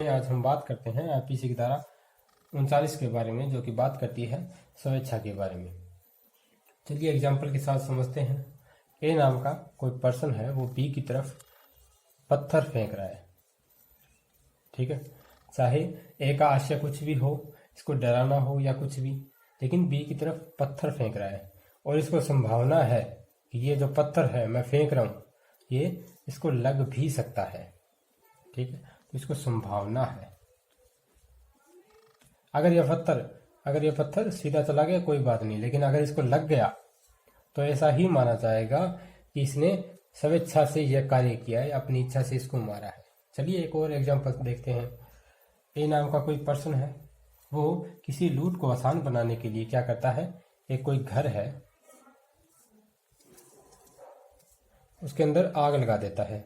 आज हम बात करते हैं आईपीसी की धारा 39 के बारे में, जो कि बात करती है स्वेच्छा के बारे में। चलिए एग्जाम्पल के साथ समझते हैं। ए नाम का कोई पर्सन है, वो बी की तरफ पत्थर फेंक रहा है। ठीक है, चाहे ए का आशय कुछ भी हो, इसको डराना हो या कुछ भी, लेकिन बी की तरफ पत्थर फेंक रहा है और इसको संभावना है कि ये जो पत्थर है मैं फेंक रहा हूं, ये इसको लग भी सकता है। ठीक है, तो इसको संभावना है। अगर यह पत्थर सीधा चला गया कोई बात नहीं, लेकिन अगर इसको लग गया तो ऐसा ही माना जाएगा कि इसने स्वेच्छा से यह कार्य किया है, अपनी इच्छा से इसको मारा है। चलिए एक और एग्जांपल देखते हैं। ए नाम का कोई पर्सन है, वो किसी लूट को आसान बनाने के लिए क्या करता है, एक कोई घर है उसके अंदर आग लगा देता है,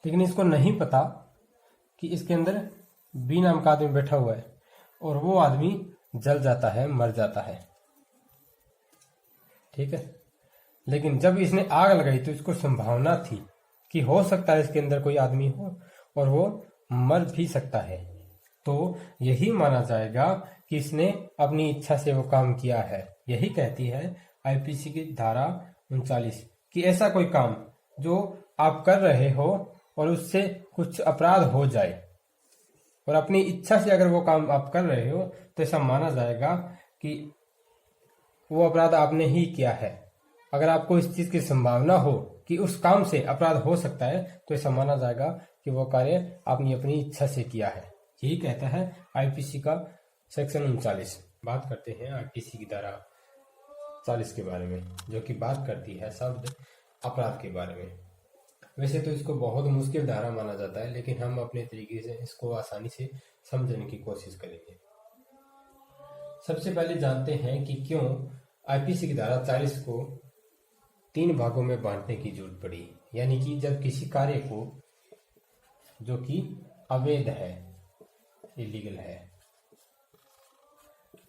लेकिन इसको नहीं पता कि इसके अंदर बी नाम का आदमी बैठा हुआ है और वो आदमी जल जाता है, मर जाता है। ठीक है, लेकिन जब इसने आग लगाई तो इसको संभावना थी कि हो सकता है इसके अंदर कोई आदमी हो और वो मर भी सकता है, तो यही माना जाएगा कि इसने अपनी इच्छा से वो काम किया है। यही कहती है आईपीसी की धारा 39 कि ऐसा कोई काम जो आप कर रहे हो और उससे कुछ अपराध हो जाए और अपनी इच्छा से अगर वो काम आप कर रहे हो तो ऐसा माना जाएगा कि वो अपराध आपने ही किया है। अगर आपको इस चीज की संभावना हो कि उस काम से अपराध हो सकता है तो ऐसा माना जाएगा कि वो कार्य आपने अपनी इच्छा से किया है। यही कहता है आईपीसी का सेक्शन 39। बात करते हैं आईपीसी की धारा 40 के बारे में, जो कि बात करती है शब्द अपराध के बारे में। वैसे तो इसको बहुत मुश्किल धारा माना जाता है, लेकिन हम अपने तरीके से इसको आसानी से समझने की कोशिश करेंगे। सबसे पहले जानते हैं कि क्यों आईपीसी की धारा 40 को 3 भागों में बांटने की जरूरत पड़ी। यानी कि जब किसी कार्य को जो कि अवैध है, इलीगल है,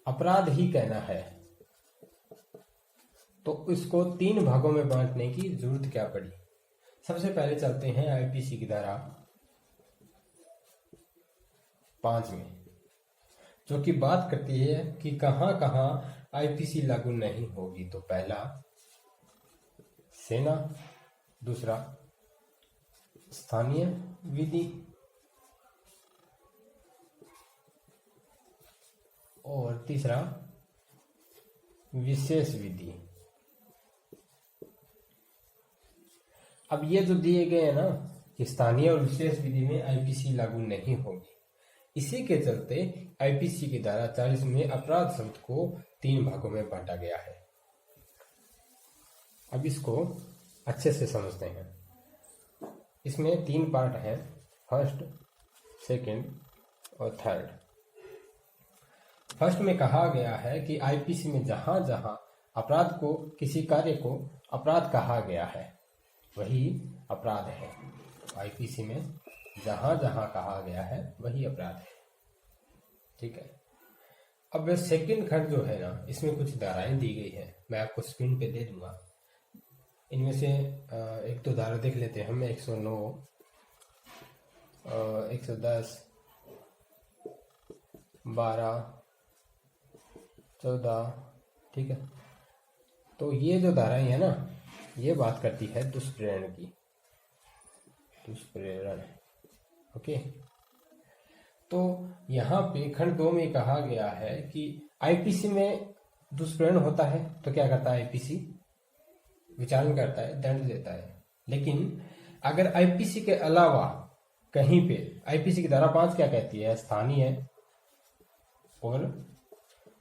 अपराध ही कहना है, तो इसको 3 भागों में बांटने की जरूरत क्या पड़ी। सबसे पहले चलते हैं आईपीसी की धारा 5 में, जो कि बात करती है कि कहां कहां आईपीसी लागू नहीं होगी। तो पहला सेना, दूसरा स्थानीय विधि और तीसरा विशेष विधि। अब ये जो दिए गए हैं ना कि स्थानीय और विशेष विधि में आईपीसी लागू नहीं होगी, इसी के चलते आईपीसी की धारा 40 में अपराध शब्द को 3 भागों में बांटा गया है। अब इसको अच्छे से समझते हैं। इसमें 3 पार्ट हैं, फर्स्ट, सेकंड और थर्ड। फर्स्ट में कहा गया है कि आईपीसी में जहां जहां अपराध को, किसी कार्य को अपराध कहा गया है वही अपराध है। आईपीसी में जहां जहां कहा गया है वही अपराध है। ठीक है, अब सेकंड खंड जो है ना, इसमें कुछ धाराएं दी गई है, मैं आपको स्क्रीन पे दे दूंगा। इनमें से एक तो धारा देख लेते हैं हम। 109, 110, 12, 14। ठीक है, तो ये जो धाराएं है ना, ये बात करती है दुष्प्रेरण की। दुष्प्रेरण, ओके। तो यहाँ पे खंड 2 में कहा गया है कि आईपीसी में दुष्प्रेरण होता है तो क्या करता है आईपीसी, विचारण करता है, दंड देता है। लेकिन अगर आईपीसी के अलावा कहीं पे, आईपीसी की धारा 5 क्या कहती है, स्थानीय और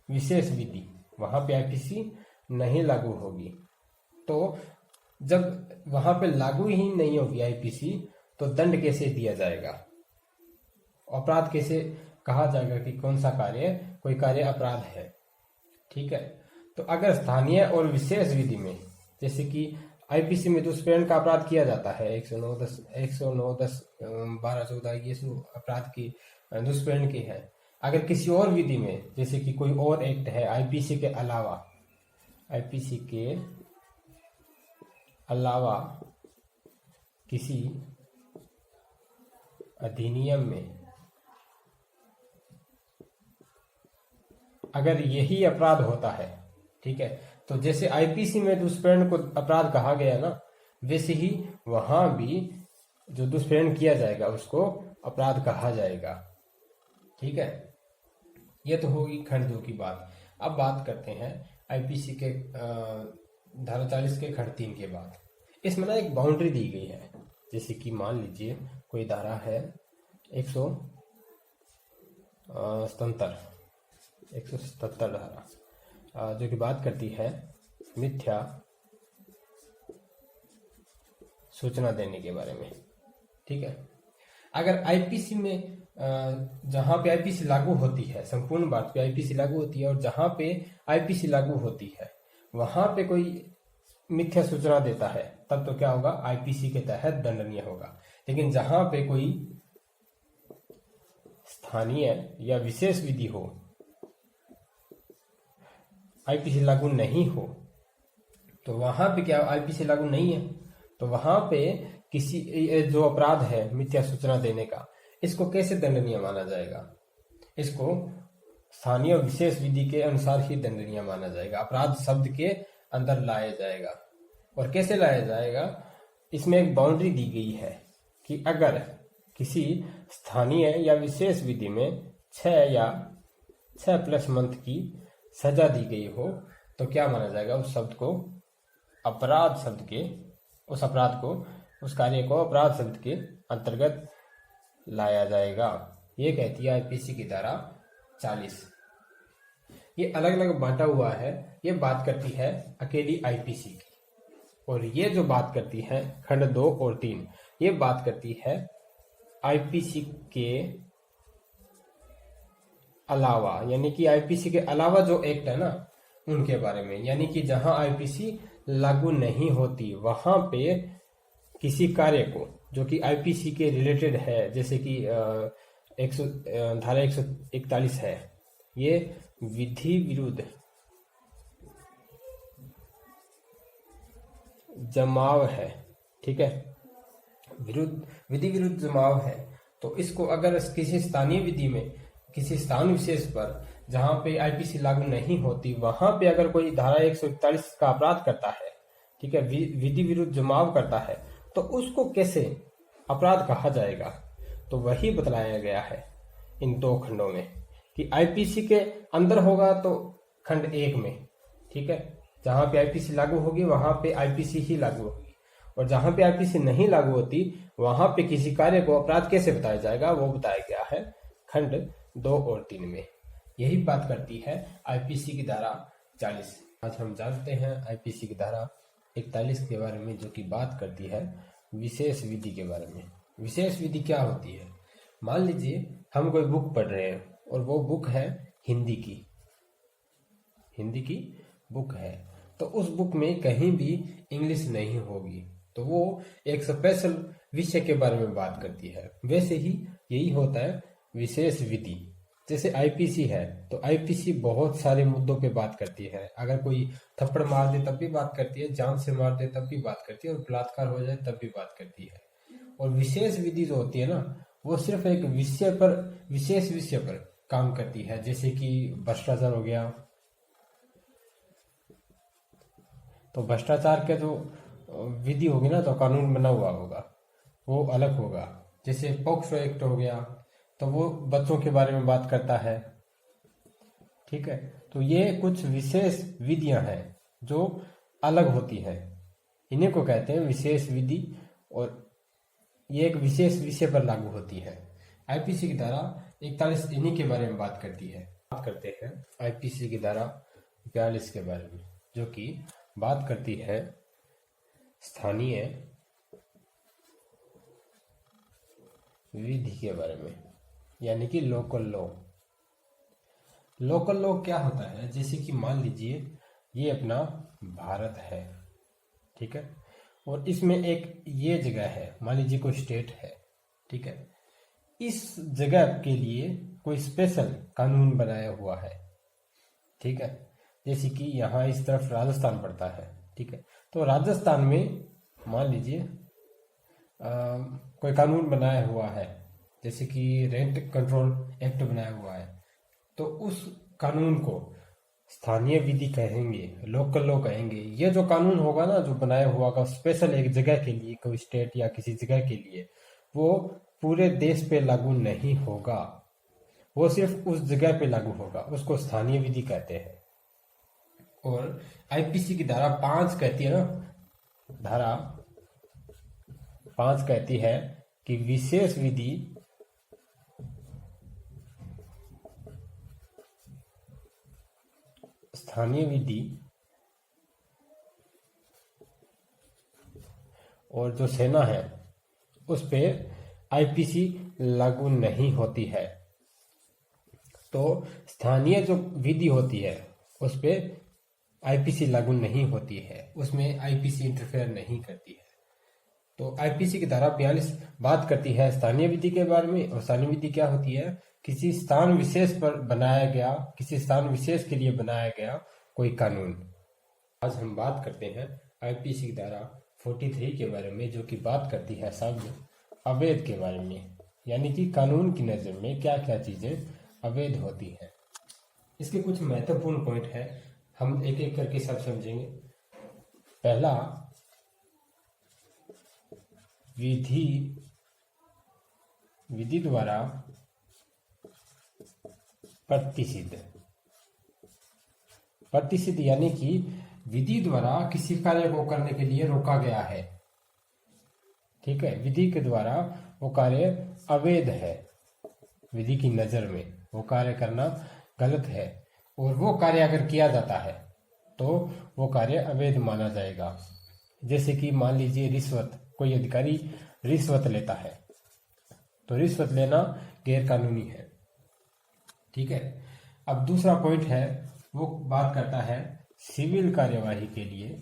विशेष विधि, वहां पे आईपीसी नहीं लागू होगी। तो जब वहां पे लागू ही नहीं होगी आईपीसी, तो दंड कैसे दिया जाएगा, अपराध कैसे कहा जाएगा कि कौन सा कार्य, कोई कार्य अपराध है। ठीक है, तो अगर स्थानीय और विशेष विधि में, जैसे कि आईपीसी में दुष्प्रेरण का अपराध किया जाता है, 109, 10, 12, 14, ये सब अपराध की दुष्प्रेरण की है। अगर किसी और विधि में, जैसे कि कोई और एक्ट है आईपीसी के अलावा, आईपीसी के अलावा किसी अधिनियम में अगर यही अपराध होता है, ठीक है, तो जैसे आईपीसी में दुष्प्रेरण को अपराध कहा गया ना, वैसे ही वहां भी जो दुष्प्रेरण किया जाएगा उसको अपराध कहा जाएगा। ठीक है, ये तो होगी खंड 2 की बात। अब बात करते हैं आईपीसी के धारा 40 के खंड 3 के बाद। इसमें ना एक बाउंड्री दी गई है, जैसे कि मान लीजिए कोई धारा है 177 धारा, जो कि बात करती है मिथ्या सूचना देने के बारे में। ठीक है, अगर आईपीसी में जहां पे आईपीसी लागू होती है, संपूर्ण बात पे आईपीसी लागू होती है, और जहां पे आईपीसी लागू होती है वहां पे कोई मिथ्या सूचना देता है, तब तो क्या होगा, आईपीसी के तहत दंडनीय होगा। लेकिन जहां पे कोई स्थानीय या विशेष विधि हो, आईपीसी लागू नहीं हो, तो वहां पे क्या आईपीसी लागू नहीं है, तो वहां पे किसी जो अपराध है मिथ्या सूचना देने का, इसको कैसे दंडनीय माना जाएगा? इसको स्थानीय और विशेष विधि के अनुसार ही दंडनीय माना जाएगा, अपराध शब्द के अंदर लाया जाएगा। और कैसे लाया जाएगा? इसमें एक बाउंड्री दी गई है कि अगर किसी स्थानीय या विशेष विधि में 6 मंथ की सजा दी गई हो, तो क्या माना जाएगा, उस शब्द को अपराध शब्द के, उस अपराध को, उस कार्य को अपराध शब्द के अंतर्गत लाया जाएगा। ये कहती है आईपीसी की धारा 40। ये अलग अलग बांटा हुआ है, ये बात करती है अकेली आईपीसी की, और ये जो बात करती है खंड 2 और 3, ये बात करती है आईपीसी के अलावा, यानी कि आईपीसी के अलावा जो एक्ट है ना उनके बारे में। यानी कि जहां आईपीसी लागू नहीं होती वहां पे किसी कार्य को जो कि आईपीसी के रिलेटेड है, जैसे कि धारा 141 है, ये विधि विरुद्ध जमाव है। ठीक है, विधि विरुद्ध जमाव है, तो इसको अगर किसी स्थानीय विधि में, किसी स्थान विशेष पर जहां पे आईपीसी लागू नहीं होती, वहां पे अगर कोई धारा 141 का अपराध करता है, ठीक है, विधि विरुद्ध जमाव करता है, तो उसको कैसे अपराध कहा जाएगा? तो वही बतलाया गया है इन 2 खंडों में कि आईपीसी के अंदर होगा तो खंड 1 में, ठीक है, जहां पे आईपीसी लागू होगी वहां पे आईपीसी ही लागू होगी, और जहां पे आईपीसी नहीं लागू होती वहां पे किसी कार्य को अपराध कैसे बताया जाएगा, वो बताया गया है खंड 2 और 3 में। यही बात करती है आईपीसी की धारा 40। आज हम जानते हैं आईपीसी की धारा 41 के बारे में, जो कि बात करती है विशेष विधि के बारे में। विशेष विधि क्या होती है? मान लीजिए हम कोई बुक पढ़ रहे हैं और वो बुक है हिंदी की बुक है, तो उस बुक में कहीं भी इंग्लिश नहीं होगी, तो वो एक स्पेशल विषय के बारे में बात करती है। वैसे ही यही होता है विशेष विधि। जैसे आईपीसी है, तो आईपीसी बहुत सारे मुद्दों पे बात करती है। अगर कोई थप्पड़ मार दे तब भी बात करती है, जान से मार दे तब भी बात करती है, और बलात्कार हो जाए तब भी बात करती है। और विशेष विधि जो होती है ना, वो सिर्फ एक विषय पर, विशेष विषय पर काम करती है। जैसे कि भ्रष्टाचार हो गया, तो भ्रष्टाचार के जो विधि होगी ना, तो कानून बना हुआ होगा, वो अलग होगा। जैसे पॉक्सो एक्ट हो गया, तो वो बच्चों के बारे में बात करता है। ठीक है, तो ये कुछ विशेष विधियां हैं जो अलग होती हैं, इन्हीं को कहते हैं विशेष विधि, और ये एक विशेष विषय पर लागू होती है। आईपीसी की धारा 41 इन्हीं के बारे में बात करती है। बात करते हैं आईपीसी की धारा 42 के बारे में, जो कि बात करती है स्थानीय विधि के बारे में, यानी कि लोकल लॉ। लोकल लॉ क्या होता है? जैसे कि मान लीजिए ये अपना भारत है, ठीक है, और इसमें एक ये जगह है, मान लीजिए कोई स्टेट है, ठीक है, इस जगह के लिए कोई स्पेशल कानून बनाया हुआ है, ठीक है। जैसे कि यहाँ इस तरफ राजस्थान पड़ता है, ठीक है, तो राजस्थान में मान लीजिए कोई कानून बनाया हुआ है, जैसे कि रेंट कंट्रोल एक्ट बनाया हुआ है, तो उस कानून को स्थानीय विधि कहेंगे, लोकल लॉ कहेंगे। ये जो कानून होगा ना, जो बनाया हुआ होगा स्पेशल एक जगह के लिए, कोई स्टेट या किसी जगह के लिए, वो पूरे देश पे लागू नहीं होगा, वो सिर्फ उस जगह पे लागू होगा, उसको स्थानीय विधि कहते हैं। और आईपीसी की धारा 5 कहती है ना, धारा 5 कहती है कि विशेष विधि स्थानीय विधि और जो सेना है उस पे आईपीसी लागू नहीं होती है। तो स्थानीय जो विधि होती है उस पे आईपीसी लागू नहीं होती है, उसमें आईपीसी इंटरफेयर नहीं करती है। तो आईपीसी की धारा 42 बात करती है स्थानीय विधि के बारे में। और स्थानीय विधि क्या होती है? किसी स्थान विशेष पर बनाया गया, किसी स्थान विशेष के लिए बनाया गया कोई कानून। आज हम बात करते हैं आईपीसी की धारा 43 के बारे में, जो कि बात करती है शब्द अवैध के बारे में, यानी कि कानून की नज़र में क्या क्या चीज़ें अवैध होती हैं। इसके कुछ महत्वपूर्ण पॉइंट हैं, हम एक एक करके सब समझेंगे। पहला, विधि द्वारा प्रतिषिद्ध यानी कि विधि द्वारा किसी कार्य को करने के लिए रोका गया है। ठीक है, विधि के द्वारा वो कार्य अवैध है, विधि की नजर में वो कार्य करना गलत है, और वो कार्य अगर किया जाता है तो वो कार्य अवैध माना जाएगा। जैसे कि मान लीजिए रिश्वत, कोई अधिकारी रिश्वत लेता है तो रिश्वत लेना गैर कानूनी है। ठीक है, अब दूसरा पॉइंट है, वो बात करता है सिविल कार्यवाही के लिए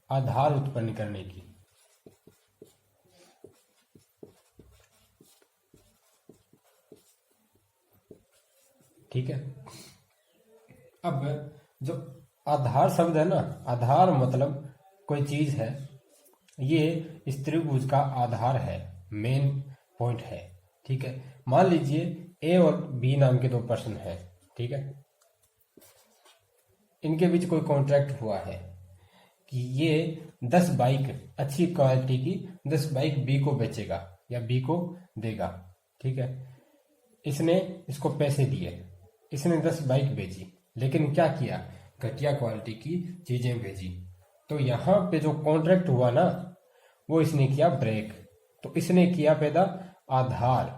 आधार उत्पन्न करने की। ठीक है, अब जो आधार शब्द है ना, आधार मतलब कोई चीज है, ये इस त्रिभुज का आधार है, मेन पॉइंट है। ठीक है, मान लीजिए ए और बी नाम के दो पर्सन है। ठीक है, इनके बीच कोई कॉन्ट्रैक्ट हुआ है कि ये 10 बाइक अच्छी क्वालिटी की 10 बाइक बी को बेचेगा या बी को देगा। ठीक है, इसने इसको पैसे दिए, इसने 10 बाइक बेची, लेकिन क्या किया, घटिया क्वालिटी की चीजें भेजी। तो यहाँ पे जो कॉन्ट्रैक्ट हुआ ना, वो इसने किया ब्रेक। तो इसने किया पैदा आधार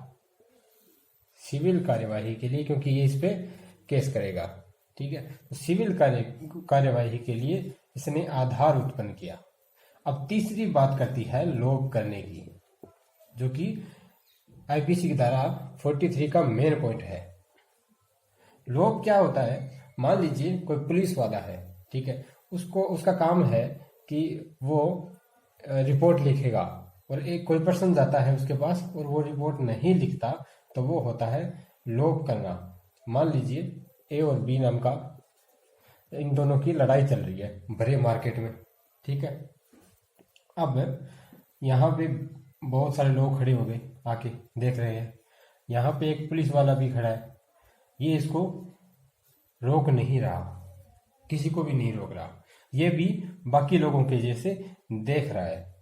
सिविल कार्यवाही के लिए, क्योंकि ये इस पे केस करेगा। ठीक है, तो सिविल कार्यवाही के लिए इसने आधार उत्पन्न किया। अब तीसरी बात करती है लोप करने की, जो कि आईपीसी की धारा 43 का मेन पॉइंट है। लोप क्या होता है? मान लीजिए कोई पुलिस वाला है, ठीक है, उसको उसका काम है कि वो रिपोर्ट लिखेगा, और एक कोई पर्सन जाता है उसके पास और वो रिपोर्ट नहीं लिखता, तो वो होता है लोप करना। मान लीजिए ए और बी नाम का, इन दोनों की लड़ाई चल रही है भरे मार्केट में। ठीक है, अब यहाँ पे बहुत सारे लोग खड़े हो गए, आके देख रहे हैं। यहाँ पे एक पुलिस वाला भी खड़ा है, ये इसको रोक नहीं रहा, किसी को भी नहीं रोक रहा, ये भी बाकी लोगों के जैसे देख रहा है।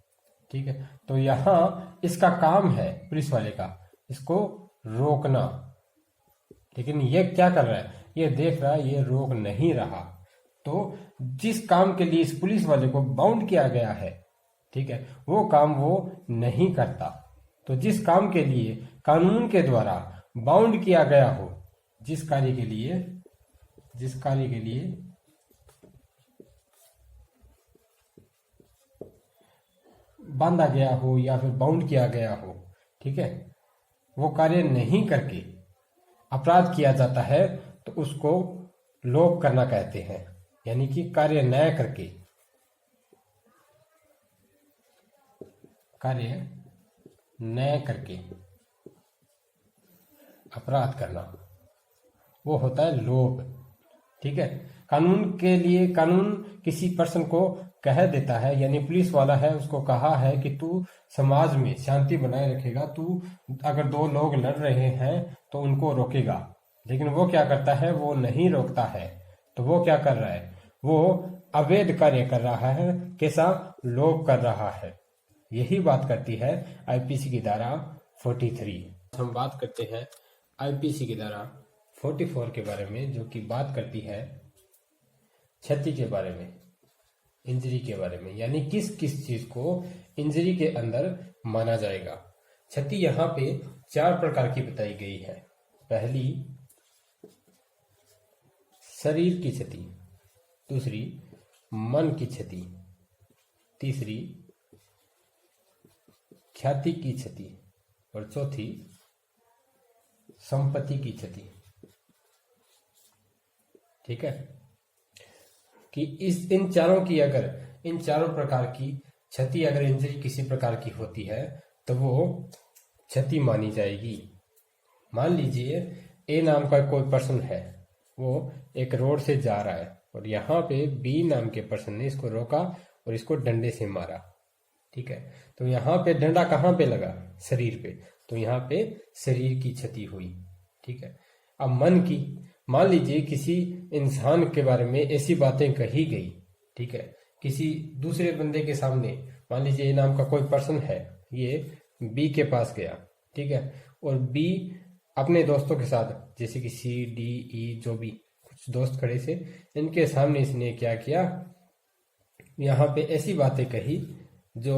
ठीक है, तो यहाँ इसका काम है पुलिस वाले का इसको रोकना, लेकिन ये क्या कर रहा है, ये देख रहा है, ये रोक नहीं रहा। तो जिस काम के लिए इस पुलिस वाले को बाउंड किया गया है, ठीक है, वो काम वो नहीं करता। तो जिस काम के लिए कानून के द्वारा बाउंड किया गया हो, जिस कार्य के लिए बांधा गया हो या फिर बाउंड किया गया हो, ठीक है, वो कार्य नहीं करके अपराध किया जाता है, तो उसको लोप करना कहते हैं। यानी कि कार्य न करके अपराध करना, वो होता है लोप। ठीक है। कानून के लिए, कानून किसी पर्सन को कह देता है, यानी पुलिस वाला है उसको कहा है कि तू समाज में शांति बनाए रखेगा, तू अगर दो लोग लड़ रहे हैं तो उनको रोकेगा। लेकिन वो क्या करता है, वो नहीं रोकता है। तो वो क्या कर रहा है, वो अवैध कार्य कर रहा है। कैसा? लोग कर रहा है। यही बात करती है आईपीसी की धारा 43। हम बात करते हैं आईपीसी की धारा 44 के बारे में, जो कि बात करती है क्षति के बारे में, इंजरी के बारे में, यानी किस किस चीज को इंजरी के अंदर माना जाएगा। क्षति यहाँ पे 4 प्रकार की बताई गई है। पहली, शरीर की क्षति। दूसरी, मन की क्षति। तीसरी, ख्याति की क्षति। और चौथी, संपत्ति की क्षति। ठीक है, कि इन चारों प्रकार की क्षति अगर इंजरी किसी प्रकार की होती है तो वो क्षति मानी जाएगी। मान लीजिए ए नाम का कोई पर्सन है, वो एक रोड से जा रहा है और यहाँ पे बी नाम के पर्सन ने इसको रोका और इसको डंडे से मारा। ठीक है, तो यहाँ पे डंडा कहाँ पे लगा? शरीर पे। तो यहाँ पे शरीर की क्षति हुई। ठीक है, अब मन की, मान लीजिए किसी इंसान के बारे में ऐसी बातें कही गई। ठीक है, किसी दूसरे बंदे के सामने, मान लीजिए ये नाम का कोई पर्सन है, ये बी के पास गया। ठीक है, और बी अपने दोस्तों के साथ, जैसे कि सी डी ई जो भी कुछ दोस्त खड़े थे, इनके सामने इसने क्या किया, यहाँ पे ऐसी बातें कही जो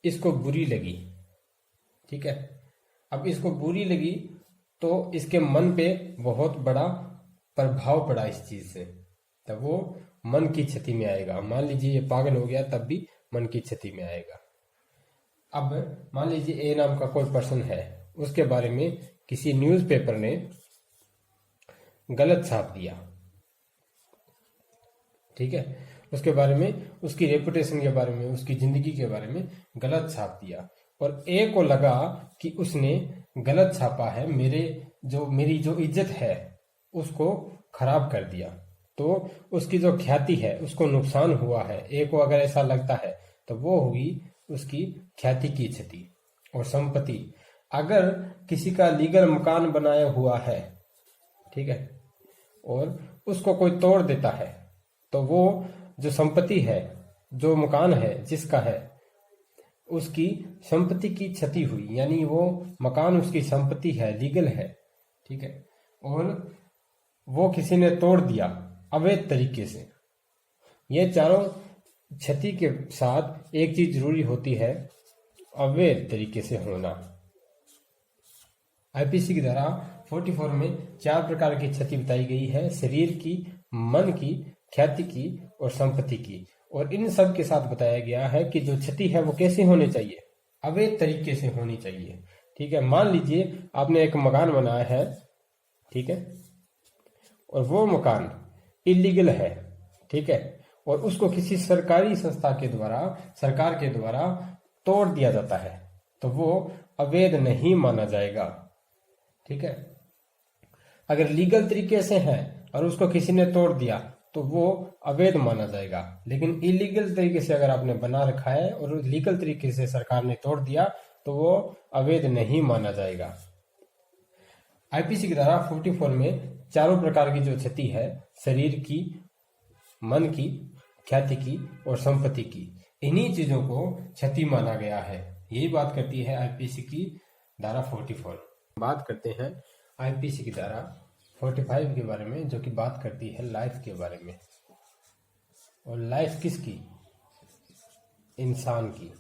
इसको बुरी लगी। ठीक है, अब इसको बुरी लगी तो इसके मन पे बहुत बड़ा प्रभाव पड़ा इस चीज से, तब वो मन की क्षति में आएगा। मान लीजिए ये पागल हो गया, तब भी मन की क्षति में आएगा। अब मान लीजिए ए नाम का कोई पर्सन है, उसके बारे में किसी न्यूज़पेपर ने गलत छाप दिया। ठीक है, उसके बारे में, उसकी रेपुटेशन के बारे में, उसकी जिंदगी के बारे में गलत छाप दिया, और ए को लगा कि उसने गलत छापा है, मेरी जो इज्जत है उसको खराब कर दिया, तो उसकी जो ख्याति है उसको नुकसान हुआ है। ए को अगर ऐसा लगता है तो वो हुई उसकी ख्याति की क्षति। और संपत्ति, अगर किसी का लीगल मकान बनाया हुआ है, ठीक है, और उसको कोई तोड़ देता है, तो वो जो संपत्ति है, जो मकान है जिसका है, उसकी संपत्ति की क्षति हुई, यानी वो मकान उसकी संपत्ति है, लीगल है। ठीक है, और वो किसी ने तोड़ दिया अवैध तरीके से। ये चारों क्षति के साथ एक चीज जरूरी होती है, अवैध तरीके से होना। आईपीसी की धारा 44 में 4 प्रकार की क्षति बताई गई है, शरीर की, मन की, ख्याति की और संपत्ति की। और इन सब के साथ बताया गया है कि जो क्षति है वो कैसे होनी चाहिए, अवैध तरीके से होनी चाहिए। ठीक है, मान लीजिए आपने एक मकान बनाया है, ठीक है, और वो मकान इलीगल है। ठीक है, और उसको किसी सरकारी संस्था के द्वारा, सरकार के द्वारा तोड़ दिया जाता है, तो वो अवैध नहीं माना जाएगा। ठीक है, अगर लीगल तरीके से है और उसको किसी ने तोड़ दिया तो वो अवैध माना जाएगा। लेकिन इलीगल तरीके से अगर आपने बना रखा है और लीगल तरीके से सरकार ने तोड़ दिया तो वो अवैध नहीं माना जाएगा। आईपीसी की धारा 44 में चारों प्रकार की जो क्षति है, शरीर की, मन की, ख्याति की और संपत्ति की, इन्हीं चीजों को क्षति माना गया है। यही बात करती है आईपीसी की धारा 44। बात करते हैं आईपीसी की धारा 45 के बारे में, जो कि बात करती है लाइफ के बारे में। और लाइफ किसकी? इंसान की।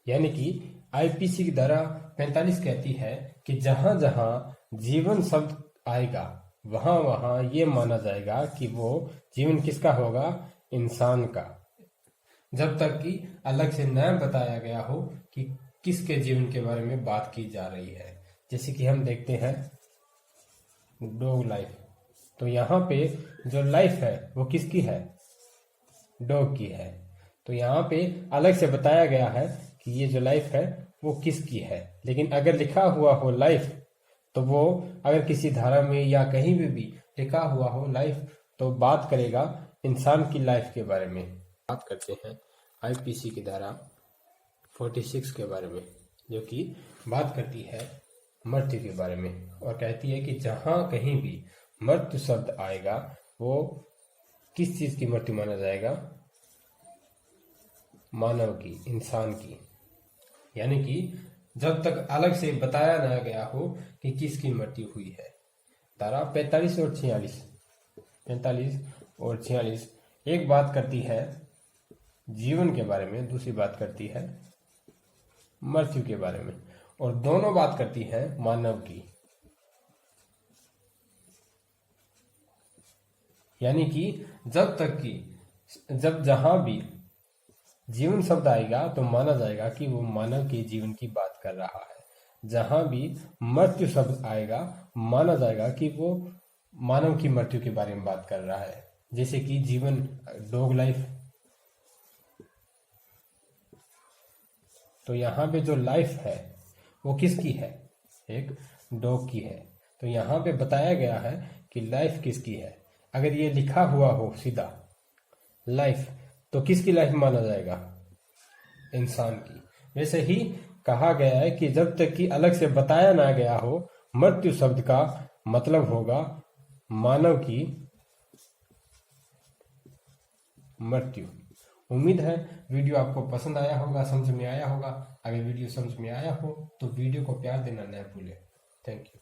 यानी कि आईपीसी की धारा 45 कहती है कि जहां जहां जीवन शब्द आएगा वहां वहां ये माना जाएगा कि वो जीवन किसका होगा? इंसान का, जब तक कि अलग से न बताया गया हो कि किसके जीवन के बारे में बात की जा रही है। जैसे कि हम देखते हैं डॉग लाइफ, तो यहाँ पे जो लाइफ है वो किसकी है? डॉग की है। तो यहाँ पे अलग से बताया गया है कि ये जो लाइफ है वो किसकी है। लेकिन अगर लिखा हुआ हो लाइफ, तो वो अगर किसी धारा में या कहीं भी टिका हुआ हो लाइफ, तो बात करेगा इंसान की लाइफ के बारे में। बात करते हैं आईपीसी की धारा 46 के बारे में, जो कि बात करती है मृत्यु के बारे में और कहती है कि जहां कहीं भी मृत्यु शब्द आएगा वो किस चीज की मृत्यु माना जाएगा? मानव की, इंसान की। यानी कि जब तक अलग से बताया ना गया हो कि किसकी मृत्यु हुई है। धारा 45 और 46 एक बात करती है जीवन के बारे में, दूसरी बात करती है मृत्यु के बारे में, और दोनों बात करती है मानव की। यानी कि जब जहां भी जीवन शब्द आएगा तो माना जाएगा कि वो मानव के जीवन की बात कर रहा है। जहां भी मृत्यु शब्द आएगा माना जाएगा कि वो मानव की मृत्यु के बारे में बात कर रहा है। जैसे कि जीवन, डॉग लाइफ, तो यहाँ पे जो लाइफ है वो किसकी है? एक डॉग की है। तो यहाँ पे बताया गया है कि लाइफ किसकी है। अगर ये लिखा हुआ हो सीधा लाइफ, तो किसकी लाइफ माना जाएगा? इंसान की। वैसे ही कहा गया है कि जब तक कि अलग से बताया ना गया हो, मृत्यु शब्द का मतलब होगा मानव की मृत्यु। उम्मीद है वीडियो आपको पसंद आया होगा, समझ में आया होगा। अगर वीडियो समझ में आया हो तो वीडियो को प्यार देना न भूलें। Thank you.